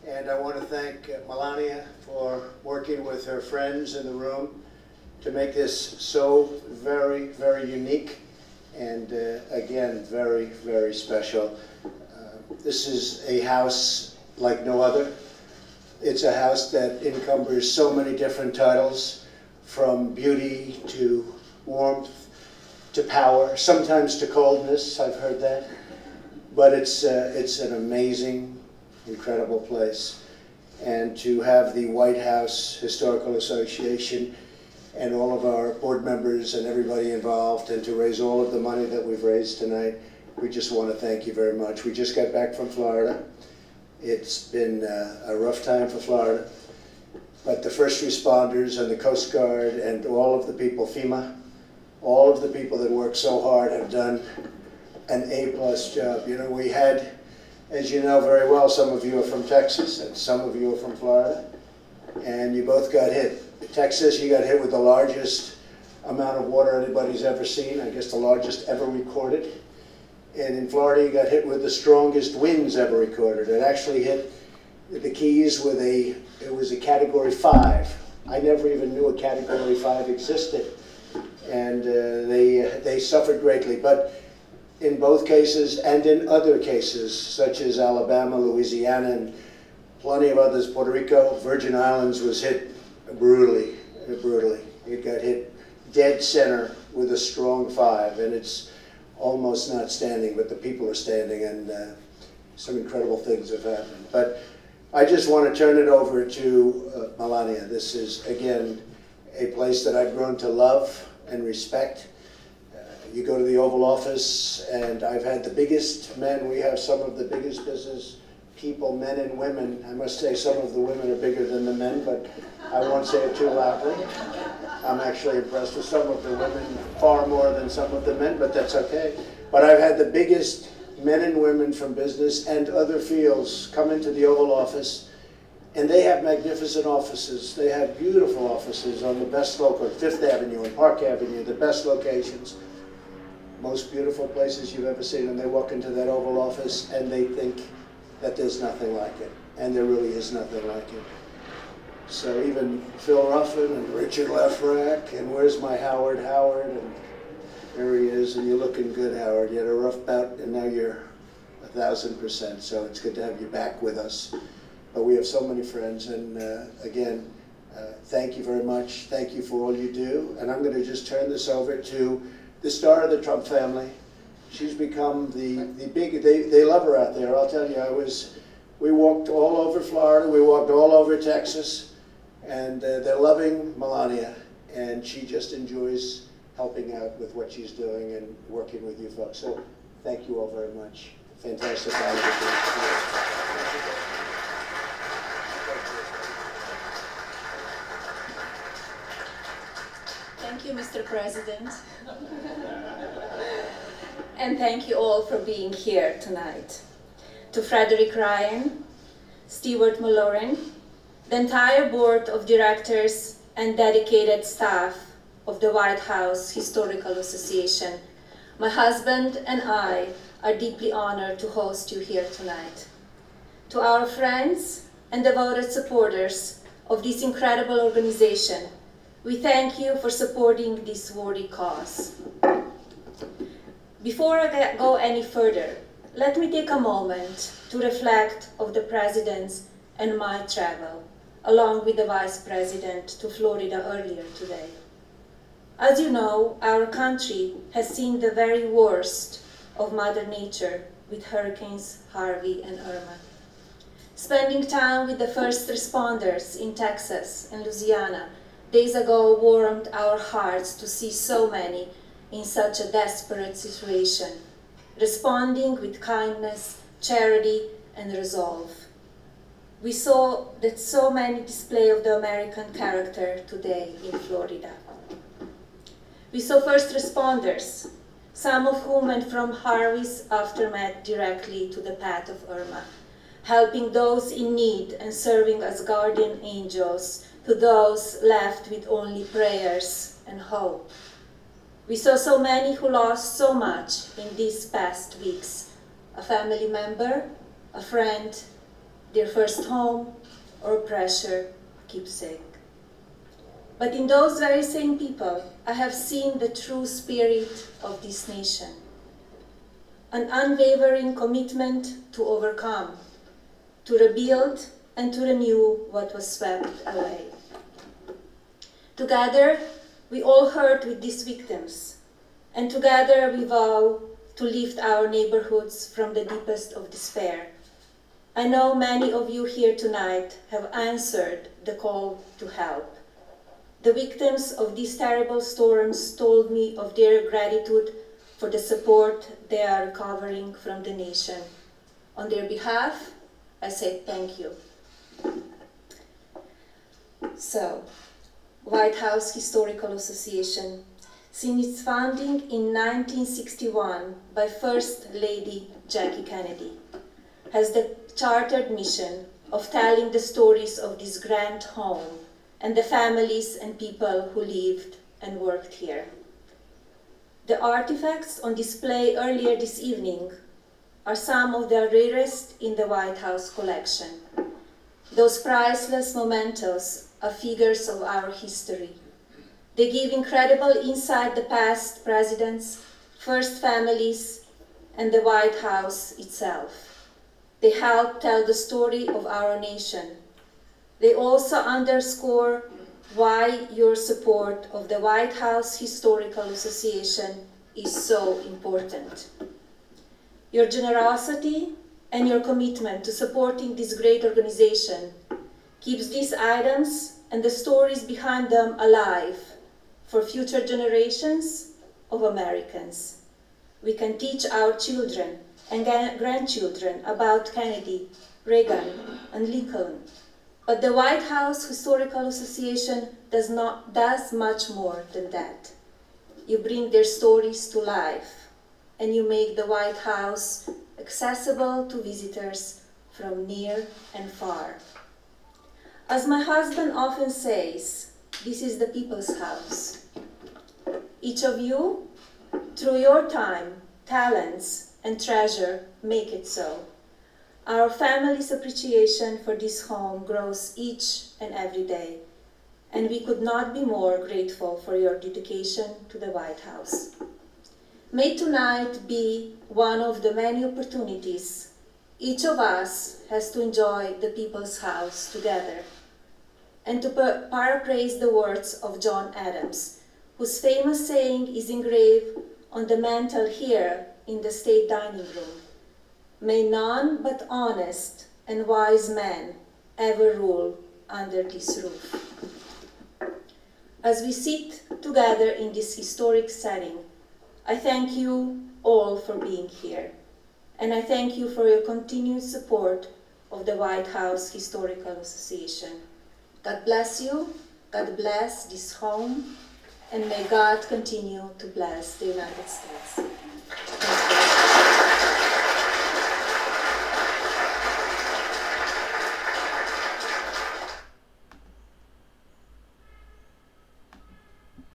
And I want to thank Melania for working with her friends in the room to make this so very, very unique and again, very, very special. This is a house like no other. It's a house that encumbers so many different titles, from beauty to warmth to power, sometimes to coldness, I've heard that. But it's an amazing, incredible place. And to have the White House Historical Association and all of our board members and everybody involved, and to raise all of the money that we've raised tonight, we just want to thank you very much. We just got back from Florida. It's been a rough time for Florida, but the first responders and the Coast Guard and all of the people, FEMA, all of the people that work so hard have done an A+ job. You know, we had, as you know very well, some of you are from Texas and some of you are from Florida, and you both got hit. In Texas, you got hit with the largest amount of water anybody's ever seen, I guess the largest ever recorded. And in Florida, you got hit with the strongest winds ever recorded. It actually hit the Keys with it was a Category 5. I never even knew a Category 5 existed. And they suffered greatly. But in both cases, and in other cases, such as Alabama, Louisiana, and plenty of others, Puerto Rico, Virgin Islands was hit brutally, brutally. It got hit dead center with a strong 5, and it's almost not standing, but the people are standing, and some incredible things have happened. But I just want to turn it over to Melania. This is, again, a place that I've grown to love and respect. You go to the Oval Office, and I've had the biggest men. We have some of the biggest business people, men and women. I must say some of the women are bigger than the men, but I won't say it too loudly. I'm actually impressed with some of the women, far more than some of the men, but that's okay. But I've had the biggest men and women from business and other fields come into the Oval Office, and they have magnificent offices. They have beautiful offices on the best local, Fifth Avenue and Park Avenue, the best locations, most beautiful places you've ever seen, and they walk into that Oval Office and they think that there's nothing like it, and there really is nothing like it. So even Phil Ruffin and Richard Lefrak, and where's my Howard, and there he is, and you're looking good, Howard. You had a rough bout, and now you're 1,000%, so it's good to have you back with us. But we have so many friends, and again, thank you very much. Thank you for all you do, and I'm going to just turn this over to the star of the Trump family. She's become the big, they love her out there, I'll tell you. We walked all over Florida, we walked all over Texas, and they're loving Melania, and she just enjoys helping out with what she's doing and working with you folks. So thank you all very much. Fantastic. Thank you, Mr. President. And thank you all for being here tonight. To Frederick Ryan, Stewart Mulloran, the entire board of directors and dedicated staff of the White House Historical Association, my husband and I are deeply honored to host you here tonight. To our friends and devoted supporters of this incredible organization, we thank you for supporting this worthy cause. Before I go any further, let me take a moment to reflect on the President's and my travel, along with the Vice President, to Florida earlier today. As you know, our country has seen the very worst of Mother Nature with Hurricanes Harvey and Irma. Spending time with the first responders in Texas and Louisiana days ago warmed our hearts to see so many in such a desperate situation, responding with kindness, charity, and resolve. We saw that so many display of the American character today in Florida. We saw first responders, some of whom went from Harvey's aftermath directly to the path of Irma, helping those in need and serving as guardian angels to those left with only prayers and hope. We saw so many who lost so much in these past weeks, a family member, a friend, their first home, or pressure keepsake. But in those very same people, I have seen the true spirit of this nation, an unwavering commitment to overcome, to rebuild, and to renew what was swept away. Together, we all hurt with these victims, and together we vow to lift our neighborhoods from the deepest of despair. I know many of you here tonight have answered the call to help. The victims of these terrible storms told me of their gratitude for the support they are recovering from the nation. On their behalf, I say thank you. So, White House Historical Association, since its founding in 1961 by First Lady Jackie Kennedy, has the chartered mission of telling the stories of this grand home and the families and people who lived and worked here. The artifacts on display earlier this evening are some of the rarest in the White House collection. Those priceless mementos are figures of our history. They give incredible insight the past presidents, first families, and the White House itself. They help tell the story of our nation. They also underscore why your support of the White House Historical Association is so important. Your generosity and your commitment to supporting this great organization keeps these items and the stories behind them alive for future generations of Americans. We can teach our children and grandchildren about Kennedy, Reagan, and Lincoln. But the White House Historical Association does much more than that. You bring their stories to life, and you make the White House accessible to visitors from near and far. As my husband often says, this is the people's house. Each of you, through your time, talents, and treasure, make it so. Our family's appreciation for this home grows each and every day, and we could not be more grateful for your dedication to the White House. May tonight be one of the many opportunities each of us has to enjoy the people's house together, and to paraphrase the words of John Adams, whose famous saying is engraved on the mantel here in the state dining room: may none but honest and wise men ever rule under this roof. As we sit together in this historic setting, I thank you all for being here, and I thank you for your continued support of the White House Historical Association. God bless you, God bless this home, and may God continue to bless the United States.